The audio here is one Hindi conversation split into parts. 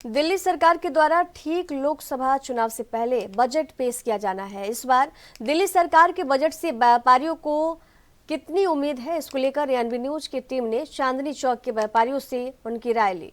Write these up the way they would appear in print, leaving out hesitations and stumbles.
दिल्ली सरकार के द्वारा ठीक लोकसभा चुनाव से पहले बजट पेश किया जाना है। इस बार दिल्ली सरकार के बजट से व्यापारियों को कितनी उम्मीद है, इसको लेकर एएनबी न्यूज की टीम ने चांदनी चौक के व्यापारियों से उनकी राय ली।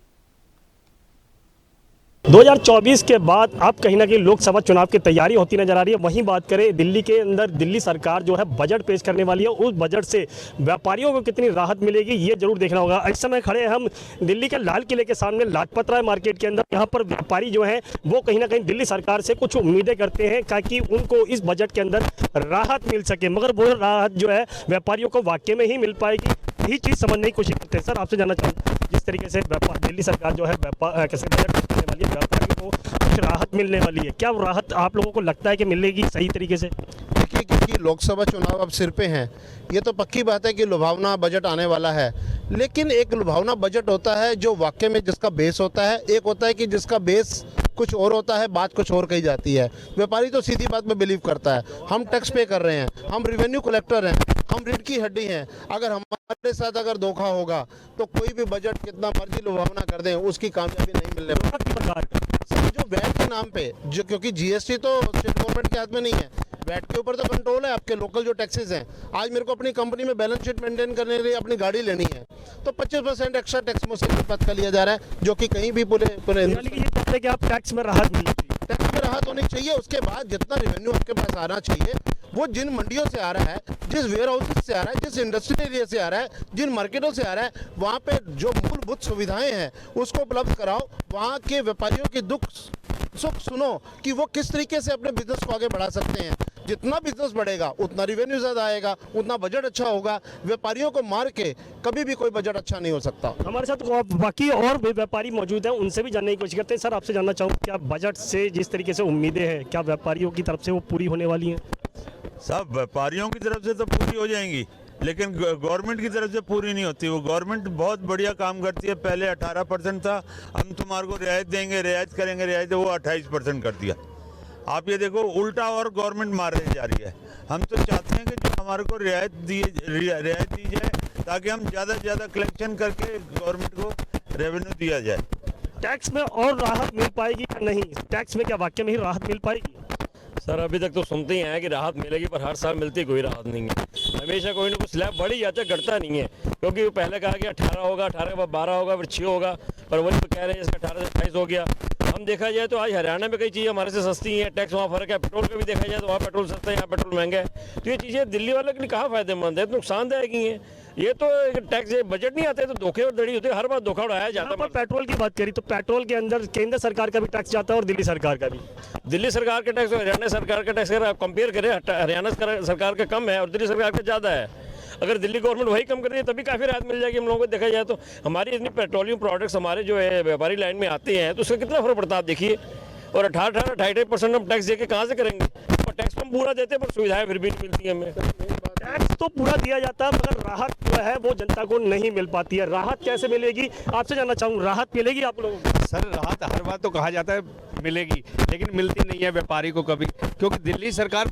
2024 के बाद अब कहीं ना कहीं लोकसभा चुनाव की तैयारी होती नजर आ रही है। वहीं बात करें दिल्ली के अंदर, दिल्ली सरकार जो है बजट पेश करने वाली है, उस बजट से व्यापारियों को कितनी राहत मिलेगी ये जरूर देखना होगा। इस समय खड़े हैं हम दिल्ली के लाल किले के सामने लाजपत राय मार्केट के अंदर। यहाँ पर व्यापारी जो है वो कहीं ना कहीं दिल्ली सरकार से कुछ उम्मीदें करते हैं ताकि उनको इस बजट के अंदर राहत मिल सके, मगर वो राहत जो है व्यापारियों को वाकई में ही मिल पाएगी, यही चीज़ समझने की कोशिश करते हैं। सर, आपसे जानना चाहूँगा, जिस तरीके से दिल्ली सरकार जो है कैसे बजट पेश करने वाली है, व्यापारियों को कुछ राहत मिलने वाली है, क्या वो राहत आप लोगों को लगता है कि मिलेगी सही तरीके से? देखिए, क्योंकि लोकसभा चुनाव अब सिर पे हैं, ये तो पक्की बात है कि लुभावना बजट आने वाला है। लेकिन एक लुभावना बजट होता है जो वाकई में जिसका बेस होता है, एक होता है कि जिसका बेस कुछ और होता है, बात कुछ और कही जाती है। व्यापारी तो सीधी बात में बिलीव करता है, हम टैक्स पे कर रहे हैं, हम रेवेन्यू कलेक्टर हैं, हम रीढ़ की हड्डी हैं। अगर हमारे साथ अगर धोखा होगा तो कोई भी बजट कितना मर्जी लुभावना कर दें, उसकी कामयाबी नहीं मिलने वाली। जो वैट के नाम पे जो, क्योंकि जीएसटी तो स्टेट गवर्नमेंट के हाथ में नहीं है, वैट के ऊपर तो कंट्रोल है आपके लोकल जो टैक्सेस हैं। आज मेरे को अपनी कंपनी में बैलेंस शीट मेंटेन करने के लिए अपनी गाड़ी लेनी है तो 25% एक्स्ट्रा टैक्स मुझसे का लिया जा रहा है, जो कि कहीं भी पूरे कि आप टैक्स में राहत मिलेगी, टैक्स में राहत होनी चाहिए। उसके बाद जितना रेवेन्यू आपके पास आना चाहिए वो जिन मंडियों से आ रहा है, जिस वेयर हाउस से आ रहा है, जिस इंडस्ट्रियल एरिया से आ रहा है, जिन मार्केटों से आ रहा है, वहाँ पे जो मूलभूत सुविधाएं हैं उसको उपलब्ध कराओ। वहाँ के व्यापारियों की दुख सुख सुनो कि वो किस तरीके से अपने बिजनेस को आगे बढ़ा सकते हैं। जितना बिजनेस बढ़ेगा उतना रेवेन्यू ज़्यादा आएगा, उतना बजट अच्छा होगा। व्यापारियों को मार के कभी भी कोई बजट अच्छा नहीं हो सकता। हमारे साथ बाकी और भी व्यापारी मौजूद हैं, उनसे भी जानने की कोशिश करते हैं। सर, आपसे जानना चाहूँ, क्या बजट से जिस तरीके से उम्मीदें हैं, क्या व्यापारियों की तरफ से वो पूरी होने वाली हैं? सब व्यापारियों की तरफ से तो पूरी हो जाएंगी, लेकिन गवर्नमेंट की तरफ से पूरी नहीं होती। वो गवर्नमेंट बहुत बढ़िया काम करती है। पहले 18% था, हम तुम्हारे को रियायत देंगे, रियायत करेंगे, रियायत, वो 28% कर दिया। आप ये देखो, उल्टा और गवर्नमेंट मार जा रही है। हम तो चाहते हैं कि जो हमारे को रियायत दी जाए ताकि हम ज़्यादा से ज़्यादा कलेक्शन करके गवर्नमेंट को रेवेन्यू दिया जाए। टैक्स में और राहत मिल पाएगी या नहीं? टैक्स में क्या वाकई में ही राहत मिल पाएगी? सर, अभी तक तो सुनते ही हैं कि राहत मिलेगी, पर हर साल मिलती कोई राहत नहीं है। हमेशा कोई ना कोई स्लैब बढ़ ही जाता है, घटता नहीं है। क्योंकि वो पहले कहा कि 18 होगा, 18 के बाद 12 होगा, फिर 6 होगा, पर वही तो कह रहे हैं इसका 18 से 28 हो गया। हम देखा जाए तो आज हरियाणा में कई चीज़ें हमारे से सस्ती हैं, टैक्स वहाँ फ़र्क है। पेट्रोल का भी देखा जाए तो वहाँ पेट्रोल सस्ता है, यहाँ पेट्रोल महंगा है। तो ये चीज़ें दिल्ली वालों के लिए कहाँ फ़ायदेमंद है, तो नुकसानदायक ही हैं। ये तो टैक्स बजट नहीं आते तो धोखे और दड़ी होते, हर बार धोखा उड़ाया जाता है। पेट्रोल की बात करी तो पेट्रोल के अंदर केंद्र सरकार का भी टैक्स जाता है और दिल्ली सरकार का भी। दिल्ली सरकार का टैक्स और हरियाणा सरकार का टैक्स अगर आप कंपेयर करें, हरियाणा सरकार का कम है और दिल्ली सरकार का ज़्यादा है। अगर दिल्ली गवर्नमेंट वही कम कर रही है तभी काफ़ी राहत मिल जाएगी हम लोगों को। देखा जाए तो हमारी इतनी पेट्रोलियम प्रोडक्ट्स हमारे जो है व्यापारी लाइन में आते हैं तो उसका कितना फर्क पड़ता है आप देखिए। और 18-28% हम टैक्स देके कहाँ से करेंगे? और टैक्स हम पूरा देते हैं पर सुविधाएं फिर भी नहीं मिलती हमें। टैक्स तो पूरा दिया जाता है मगर राहत जो है वो जनता को नहीं मिल पाती है। राहत कैसे मिलेगी, आपसे जानना चाहूँ, राहत मिलेगी आप लोगों को? सर, राहत हर बार तो कहा जाता है मिलेगी, लेकिन मिलती नहीं है व्यापारी को कभी, क्योंकि दिल्ली सरकार